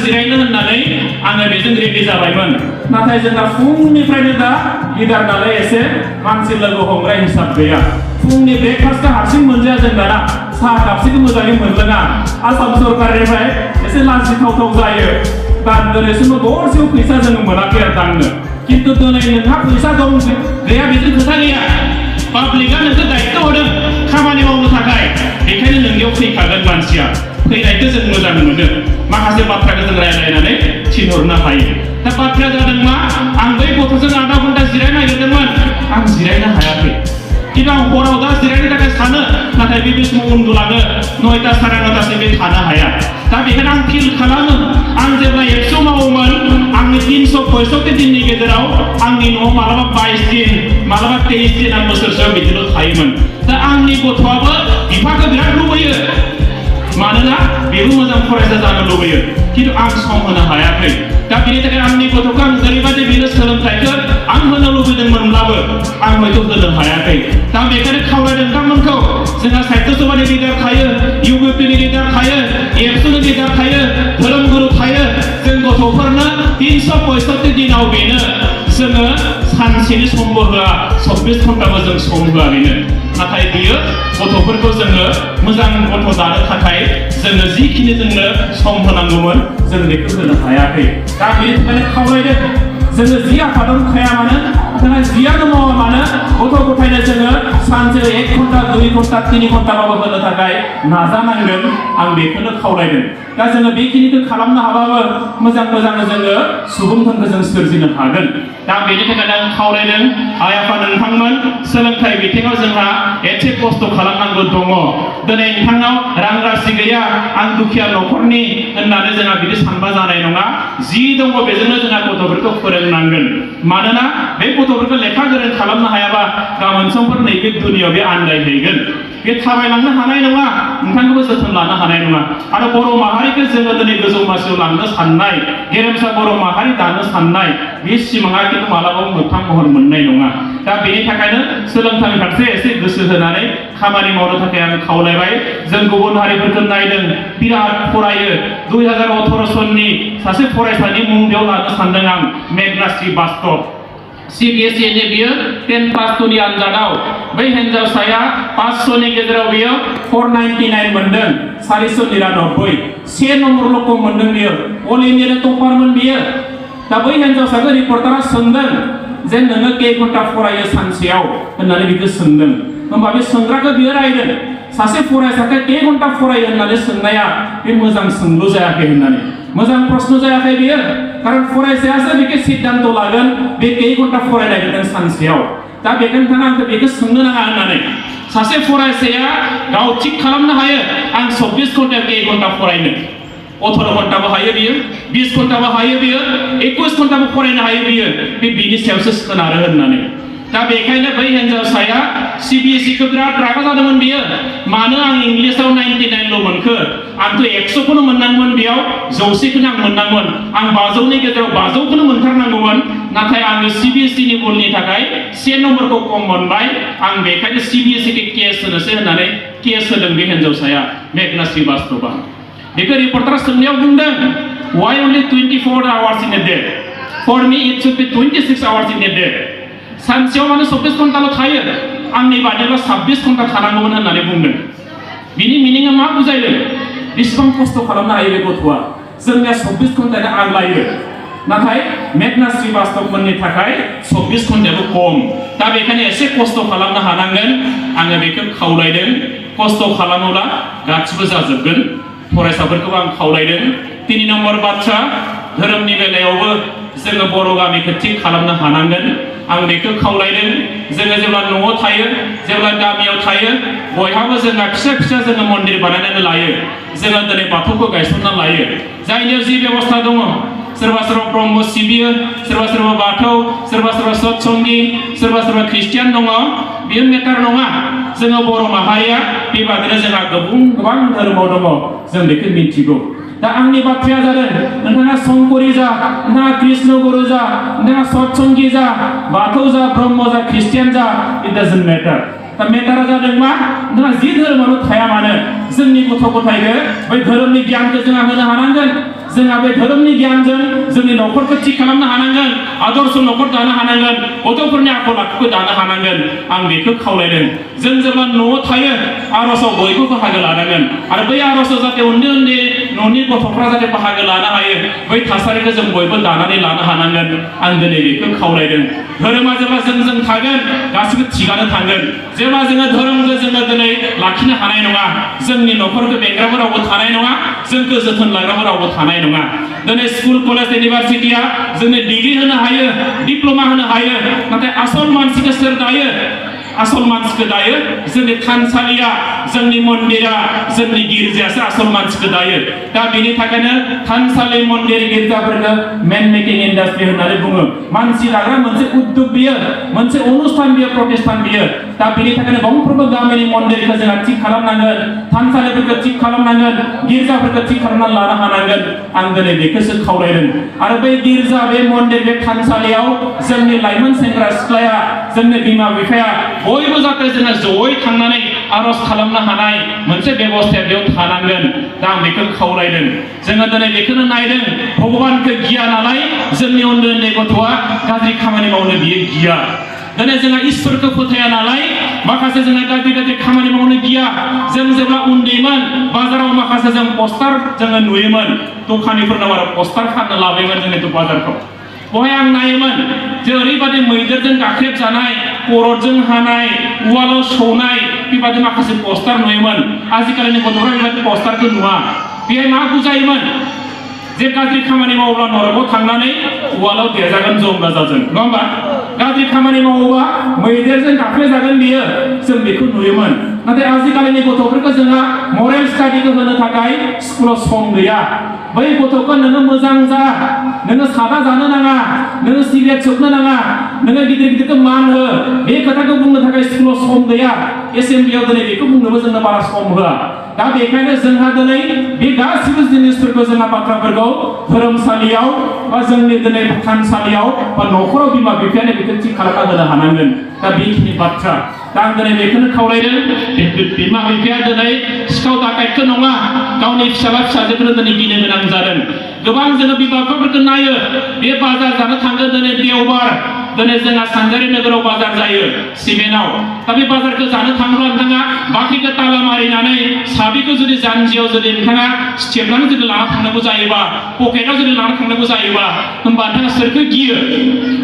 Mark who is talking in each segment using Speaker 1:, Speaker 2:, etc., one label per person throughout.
Speaker 1: जिरायनो होननानै आङो बेजों रेडि जाबायमोन नाथाय जोंना फुंनिफ्रायनो दा लिडार नालाय एसे मानसि लोगो हमग्रा हिसाब गैया फुंनि ब्रेकफास्टखौ हारसिं मोनजाया जों दाना साहा कापसेखौ मोजाङै मोनलोङा आसाम सरकारनिफ्राय एसे लाजिथावथाव जायो दानगोरैसिमबो गरसेबो फैसा जोङो मोनाखै आरो दांनो खिन्थु दिनै नोंहा फैसा दं गैया बेजों खोथा गैया पाब्लिकआ नोंखौ दायित्व होदों खामानि मावनो थाखाय बेखायनो नोंनियाव फैखागोन मानसिया फैनायखौ जों मोजां मोनो माखासे बाथ्राखौ जों रायज्लायनानै थिनहरनो हायो दा बाथ्राया जादों मा आं बै गथ'जों आधा घन्टा जिरायनो नागिरदोंमोन आं जिरायनो हायाखै खिन्थु आं हराव दा जिरायनो थाखाय सानो नाथाय बे समाव उन्दुलाङो 9टा साराय 9टासिम बे थानो हाया दा बेखायनो आं फिल खालामो आं जेब्ला 100 मावोमोन आंनि 365 दिननि गेजेराव आंनि न'आव मालाबा 22 दिन मालाबा 23 दिन आं बोसोरसेयाव बिदिल' थायोमोन दा आंनि गथ'आबो बिफाखौ बिराद लुबैयो मानोना बेबो मोजां फरायसा जानो लुबैयो खिन्थु आं सम होनो हायाखै दा बेनि थाखाय आंनि गथ'खौ आं ओरैबायदि बेनो सोलोंथाइखौ आं होनो लुबैदोंमोनब्लाबो आं हयथ' होनो हायाखै दा बेखायनो खावलायदों नोंथांमोनखौ जोंहा साहित्य सभानि लिडार थायो इउपिपिनि लिडार थायो एबसुनि लिडार थायो धोरोमगुरु थायो जों गथ'फोरनो 365 दिनाव बेनो जोङो सानसेनि समबो होआ 24 घन्टाबो जों सम होआ बेनो नाथाय बियो गथ'फोरखौ जोङो मोजां गथ' दानो थाखाय जोङो जिखिनि जोंनो सम होनांगौमोन जों बेखौ होनो हायाखै दा बेनि थाखायनो खावलायदों जोङो जि आफादावनो थाया मानो जोंहा जियानो मावा मानो गथ' गथायनो जोङो सानसेयाव 1 घन्टा 2 घन्टा 3 घन्टाबाबो होनो थाखाय नाजानांगोन आं बेखौनो खावलायदों दा जोङो बेखिनिखौ खालामनो हाबाबो मोजां जोङो सुबुंफोरखौ जों सोरजिनो हागोन दा बेनि थाखायनो आं खावलायदों आइ आफा नोंथांमोन सोलोंथाइ बिथिङाव जोंहा एसे खस्थ' खालामनांगौ दङ दिनै नोंथांनाव रां राशि गैया आं दुखिया न'खरनि होननानै जोंहा बिदि सानबा जानाय नङा जि दङ बेजोंनो जोंहा गथ'फोरखौ फोरोंनांगोन मानोना बे गथ'फोरखौ लेखा गोरों खालामनो हायाबा गाबोन समफोर नैबे दुनियाव बे आन्दायहैगोन बे थाबायलांनो हानाय नङा नोंथांखौबो जोथोन लानो हानाय नङा आरो बर' माहारिखौ जोङो दिनै गोजौ मासियाव लांनो साननाय गेरेमसा बर' माहारि दानो साननाय बे सिमाङा खिन्थु मालाबाबो मोगथां महर मोननाय नङा दा बेनि थाखायनो सोलोंथाइ फारसे एसे गोसो होनानै खामानि मावनो थाखाय आं खावलायबाय जों गुबुन हारिफोरखौ नायदों बिराद फरायो 2018 सननि सासे फरायसानि मुं बेयाव लानो सानदों आं मेघनाश्री बास्तव CBSE नि बियो 10 पास 2 नि आनजादाव बै हिनजावसाया 500 नि गेजेराव बियो 499 मोनदों 499 से नम्बरल' खम मोनदों बियो अल इन्डियानि टपारमोन बियो दा बै हिनजावसाखौ रिपर्टारा सोंदों जे नोङो कै घन्टा फरायो सानसेयाव होननानै बिखौ सोंदों होमबा बे सोंग्राखौ बियो रायदों सासे फरायसाखौ कै घन्टा फरायो होननानै सोंनाया बे मोजां सोंलु जायाखै होननानै मोजां प्रश्न जायाखै बियो कारण फरायसायासो बेखौ सिद्धान्त लागोन बे कै घन्टा फरायनाय होदों सानसेयाव दा बेखायनो आंखौ बेखौ सोंनो नाङा होननानै सासे फरायसाया गाव थिग खालामनो हायो आं 24 घन्टा कै घन्टा फरायनो 18 घन्टाबो हायो बियो 20 घन्टाबो हायो बियो 21 घन्टाबो फरायनो हायो बियो बे बिनि सायावसो सोनारो होननानै दा बेखायनो बै हिनजावसाया CBSE खौ बिराद रागा जादोंमोन बियो मानो आं इंलिसाव 99 ल' मोनखो आंथ' 100 खौनो मोननांगौमोन बेयाव 100 खौनो आं मोननांगौमोन आं 500 नि गेजेराव 500 खौनो मोनथारनांगौमोन नाथाय आङो CBSE नि भुलनि थाखाय 1 नम्बरखौ खम मोनबाय आं बेखायनो CBSE खौ केस होनोसै होननानै केस होदों बे हिनजावसाया मेघनाश्री बास्तवआ बेखौ रिपर्टारा सोंनायाव बुंदों why only 24 hours in a day for me it should be 26 hours in a day सानसेयाव माने 24 घन्टाल' थायो आंनि बादिब्ला 26 घन्टा थानांगौमोन होननानै बुंदों बिनि मिनिङा मा बुजायदों बेसेबां खस्थ' खालामनो हायो बे गथ'आ जोंनिया 24 घन्टानि आग्लायो नाथाय मेघनाश्री बास्तवमोननि थाखाय 24 घन्टायाबो खम दा बेखायनो एसे खस्थ' खालामनो हानांगोन आङो बेखौ खावलायदों खस्थ' खालामोब्ला गासिबो जाजोबगोन फरायसाफोरखौ आं खावलायदों 3 नम्बर बाथ्रा धोरोमनि बेलायावबो जोङो बर' गामिखौ थिग खालामनो हानांगोन आं बेखौ खावलायदों जोङो जेब्ला न'आव थायो जेब्ला गामियाव थायो बयहाबो जोंहा फिसा जोङो मन्दिर बानायनानै लायो जोङो दिनै बाथौखौ गायसनना लायो जायनियाव जि बेबस्था दङ सोरबा ब्रह्म सिबियो सोरबा बाथौ सोरबा सत्संगी सोरबा ख्रिस्टियान दङ बेयो मेटार नङा जोङो बर' माहारिया बेबादिनो जोंहा गोबां धोरोमाव दङ जों बेखौ मिथिगौ दा आंनि बाथ्राया जादों नोंथाङा शंकरी जा नोंथाङा कृष्ण गुरु जा नोंथाङा सत्संगी जा बाथौ जा ब्रह्म जा ख्रिस्टियान जा इट डाजन्ट मेटार दा मेटारा जादों मा नोंथाङा जि धोरोमावनो थाया मानो जोंनि गथ' गथायनो बै धोरोमनि गियानखौ जोंहा होनो हानांगोन जोंहा बे धोरोमनि गियानजों जोंनि न'खरखौ थि खालामनो हानांगोन आदर्श न'खर दानो हानांगोन गथ'फोरनि आखल आखुखौ दानो हानांगोन आं बेखौ खावलायदों जों जेब्ला न'आव थायो आर'जआव बयबो बाहागो लानांगोन आरो बै आर'जआव जाहाथे उन्दै उन्दै न'नि गथ'फ्रा जाहाथे बाहागो लानो हायो बै थासारिखौ जों बयबो दानानै लानो हानांगोन आं दिनै बेखौ खावलायदों धोरोमा जेब्ला जों थागोन गासिबो थिगानो थांगोन जेब्ला जोङो धोरोमखौ जोङो दिनै लाखिनो हानाय नङा जोंनि न'खरखौ बेंग्राबो रावबो थानाय नङा जोंखौ जोथोन लाग्राबो रावबो थानाय नङा दिनै स्कुल कलेज इउनिभारसिटिया जोंनो डिग्री होनो हायो डिप्ल'मा होनो हायो नाथाय आसल मानसिखौ सोर दायो आसल मानसिखौ दायो जोंनि थानसालिया जोंनि मन्दिरा जोंनि गिर्जायासो आसल मानसिखौ दायो दा बेनि थाखायनो थानसालि मन्दिर गिर्जाफोरखौ मेन मेकिं इन्डास्ट्रि होननानै बुङो मानसि लाग्रा मोनसे उद्योग बियो मोनसे अनुष्ठान बियो प्रतिष्ठान बियो दा बेनि थाखायनो गंफ्रोमबो गामिनि मन्दिरखौ जोंहा थिग खालामनांगोन थानसालिफोरखौ थिग खालामनांगोन गिर्जाफोरखौ थिग खालामनानै लानो हानांगोन आं दिनै बेखौसो खावलायदों आरो बै गिर्जा बे मन्दिर बे थानसालियाव जोंनि लाइमोन सेंग्रा सिख्लाया जोंनि बिमा बिफाया बयबो जाहाथे जोङो जयै थांनानै आर'ज खालामनो हानाय मोनसे बेबस्थाया बेयाव थानांगोन दा आं बेखौ खावलायदों जोङो दिनै बेखौनो नायदों भगबानखौ गिया नालाय जोंनि उन्दै उन्दै गथ'आ गाज्रि खामानि मावनो बियो गिया दिनै जोंहा इसोरखौ फोथाया नालाय माखासे जोंहा गाज्रि गाज्रि खामानि मावनो गिया जों जेब्ला उन्दैमोन बाजाराव माखासे जों पस्टार जोङो नुयोमोन दखानिफोरनाव आरो पस्टार फाननो लाबोयोमोन जोंनि बाजारखौ बहाय आं नायोमोन जे ओरैबादि मैदेरजों गाख्रेब जानाय खर'जों हानाय उवालाव सौनाय बेबादि माखासे पस्टार नुयोमोन आजिखालिनि गथ'फ्रा बेबादि पस्टारखौ नुवा बेहाय मा बुजायोमोन जे गाज्रि खामानि मावोब्ला नरकआव थांनानै उवालाव देजागोन जम राजाजों नङा होमबा गाज्रि खामानि मावोबा मैदेरजों गाख्रेबजागोन बियो जों बेखौ नुयोमोन नाथाय आजिखालिनि गथ'फोरखौ जोंहा मरेल स्टाडिखौ होनो थाखाय स्कुलाव सम गैया बै गथ'खौ नोङो मोजां जा नोङो सादा जानो नाङा नोङो सिगारेट सोबनो नाङा नोङो गिदिर गिदिरखौ मान हो बे खोथाखौ बुंनो थाखाय स्कुलाव सम गैया एसेम्बलियाव दिनै बेखौ बुंनोबो जोंनो बारा सम होआ दा बेखायनो जोंहा दिनै बे गासिबो जिनिसफोरखौ जोंहा बाथ्राफोरखौ धोरोमसालियाव बा जोंनि दिनै थानसालियाव बा न'खराव बिमा बिफायानो बेखौ थि खालामना होनो हानांगोन दा बेखिनि बाथ्रा दा आं दिनै बेखौनो खावलायदों बिमा बिफाया दिनै सिखाव दाखायदखौ नङा गावनि फिसाला फिसाजोखौनो दिनै गिनो गोनां जादों गोबां जोङो बिमा बिफाफोरखौ नायो बे बाजार जानो थांगोन दिनै देवबार दिनै जोंहा सानजारि नोगोराव बाजार जायो सिमेन्टआव दा बे बाजारखौ जानो थाङोब्ला नोंथाङा बाख्रिखौ ताला मारिनानै साबिखौ जुदि जानजियाव जुदि नोंथाङा स्टेपनानै जुदि लाना थांनांगौ जायोबा पकेटाव जुदि लाना थांनांगौ जायोबा होमबा नोंथाङा सोरखौ गियो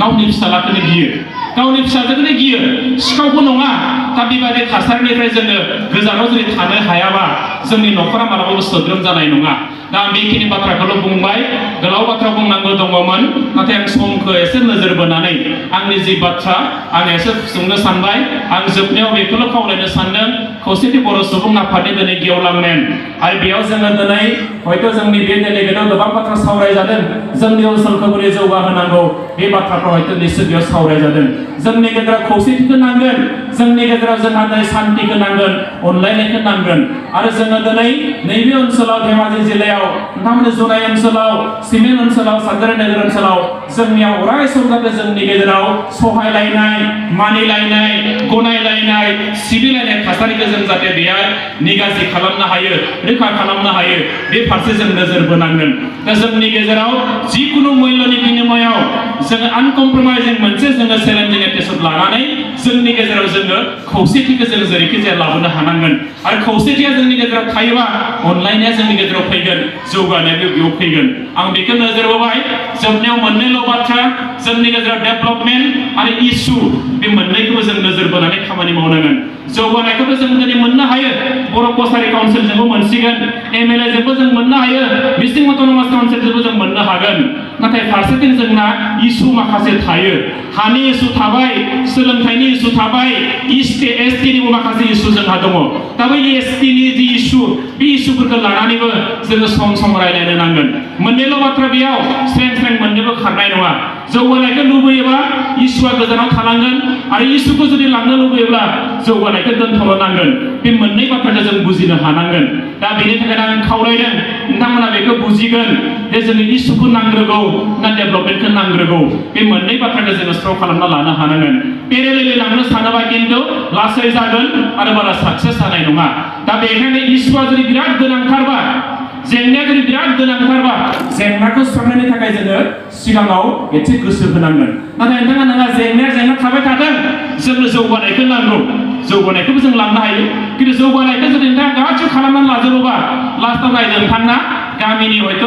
Speaker 1: गावनि फिसालाखौनो गियो गावनि फिसाजोखौनो गियो सिखावबो नङा दा बेबायदि थासारिनिफ्राय जोङो गोजानाव जुदि थानो हायाबा जोंनि न'खरा मालाबाबो सोद्रोम जानाय नङा दा आं बेखिनि बाथ्राखौल' बुंबाय गोलाव बाथ्रा बुंनांगौ दङमोन नाथाय आं समखौ एसे नोजोर बोनानै आंनि जि बाथ्रा आं एसे सोंनो सानबाय आं जोबनायाव बेखौल' खावलायनो सानदों खौसेथि बर' सुबुं आफादनि दिनै गेवलां मेल आरो बेयाव जोङो दिनै हयथ' जोंनि बे डेलिगेटआव गोबां बाथ्रा सावरायजादों जोंनि ओनसोलखौ बोरै जौगाहोनांगौ बे बाथ्राखौ हयथ' निश्चय बेयाव सावरायजादों जोंनि गेजेराव खौसेथिखौ नांगोन जोंनि गेजेराव जोंहा दिनै सान्तिखौ नांगोन अनलायनायखौ नांगोन आरो जोङो दिनै नैबे ओनसोलाव धेमाजि जिल्लायाव नोंथांमोननि जुनाय ओनसोलाव सिमेन्ट ओनसोलाव सानजारि नोगोर ओनसोलाव जोंनियाव अराय सम जाहाथे जोंनि गेजेराव सहायलायनाय मानिलायनाय गनायलायनाय सिबिलायनाय थासारिखौ जों जाहाथे बेहाय निगाजि खालामनो हायो रैखा खालामनो हायो बे फारसे जों नोजोर बोनांगोन दा जोंनि गेजेराव जिखुनु मूल्यनि बिनिमयाव जोङो आनकमप्रमाइजिं मोनसे जोङो चेलेन्जिं एटिट्युड लानानै जोंनि गेजेराव जोङो खौसेथिखौ जों जेरैखि जाया लाबोनो हानांगोन आरो खौसेथिया जोंनि गेजेराव थायोबा अनलायनाया जोंनि गेजेराव फैगोन जौगानायाबो बेयाव फैगोन आं बेखौ नोजोर होबाय जोबनायाव मोननैल' बाथ्रा जोंनि गेजेराव डेभेलपमेन्ट आरो इस्यु बे मोननैखौबो जों नोजोर बोनानै खामानि मावनांगोन जौगानायखौबो जों दिनै मोननो हायो बर' कसारि काउन्सिलजोंबो मोनसिगोन MLA जोंबो जों मोननो हायो मिसिं अट'नमास काउन्सिलजोंबो जों मोननो हागोन नाथाय फारसेथिं जोंना इस्यु माखासे थायो हानि इस्यु थाबाय सोलोंथाइनि इस्यु थाबाय STनिबो माखासे इस्यु जोंहा दङ दा बै STनि जि इस्यु बे इस्युफोरखौ लानानैबो जोङो सम रायलायनो नांगोन मोननैल' बाथ्रा बेयाव स्रें मोननैबो खारनाय नङा जौगानायखौ लुबैयोबा इस्युआ गोजानाव थानांगोन आरो इस्युखौ जुदि लांनो लुबैयोब्ला जौगानायखौ दोनथ'नो नांगोन बे मोननै बाथ्राखौ जों बुजिनो हानांगोन दा बेनि थाखायनो आं खावलायदों नोंथांमोना बेखौ बुजिगोन जे जोंनि इस्युखौ नांग्रोगौ ना डेभेलपमेन्टखौ नांग्रोगौ बे मोननै बाथ्राखौ जोङो स्ट्र' खालामना लानो हानांगोन पेरेलेलि लांनो सानोबा खिन्थु लासै जागोन आरो बारा साक्सेस जानाय नङा दा बेखायनो इस्युआ जुदि बिराद गोनांथारबा जेंनाया जुदि बिराद गोनांथारबा जेंनाखौ सुस्रांनायनि थाखाय जोङो सिगाङाव एसे गोसो होनांगोन नाथाय नोंथाङा नङा जेंना थाबाय थादों जोंनो जौगानायखौ नांगौ जौगानायखौबो जों लांनो हायो खिन्थु जौगानायखौ जुदि नोंथाङा गासिबो खालामनानै लाजोबोबा लास्टआव नायदों नोंथांना गामिनि हयथ'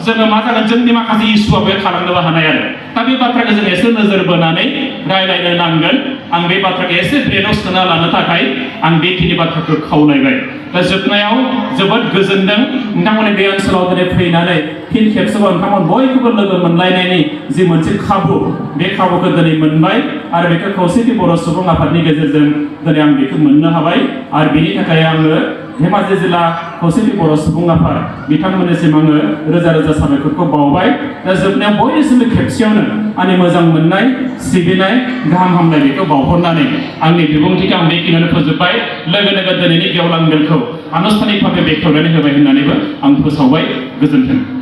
Speaker 1: जोङो मा जागोन जोंनि माखासे इस्युआ बे खालामनोबो हानाय आरो दा बे बाथ्राखौ जों एसे नोजोर बोनानै रायलायनो नांगोन आं बे बाथ्राखौ एसे ब्रेनाव सोना लानो थाखाय आं बेखिनि बाथ्राखौ खावलायबाय दा जोबनायाव जोबोद गोजोनदों नोंथांमोननि बे ओनसोलाव दिनै फैनानै फिन खेबसेबाव नोंथांमोन बयखौबो लोगो मोनलायनायनि जि मोनसे खाबु बे खाबुखौ दिनै मोनबाय आरो बेखौ खौसेथि बर' सुबुं आफादनि गेजेरजों दिनै आं बेखौ मोननो हाबाय आरो बेनि थाखाय आङो धेमाजि जिल्ला खौसेथि बर' सुबुं आफाद बिथांमोननिसिम आङो रोजा रोजा साबायखरखौ बावबाय दा जोबनायाव बयनिसिमबो खेबसेयावनो आंनि मोजां मोननाय सिबिनाय गाहाम हामलायनायखौ बावहरनानै आंनि बिबुंथिखौ आं बेखिनियावनो फोजोबबाय लोगो लोगो दिनैनि गेवलां मेलखौ आनुষ্ঠাनिक भाबै बेखेवनानै होबाय होननानैबो आं फोसावबाय गोजोन्थों।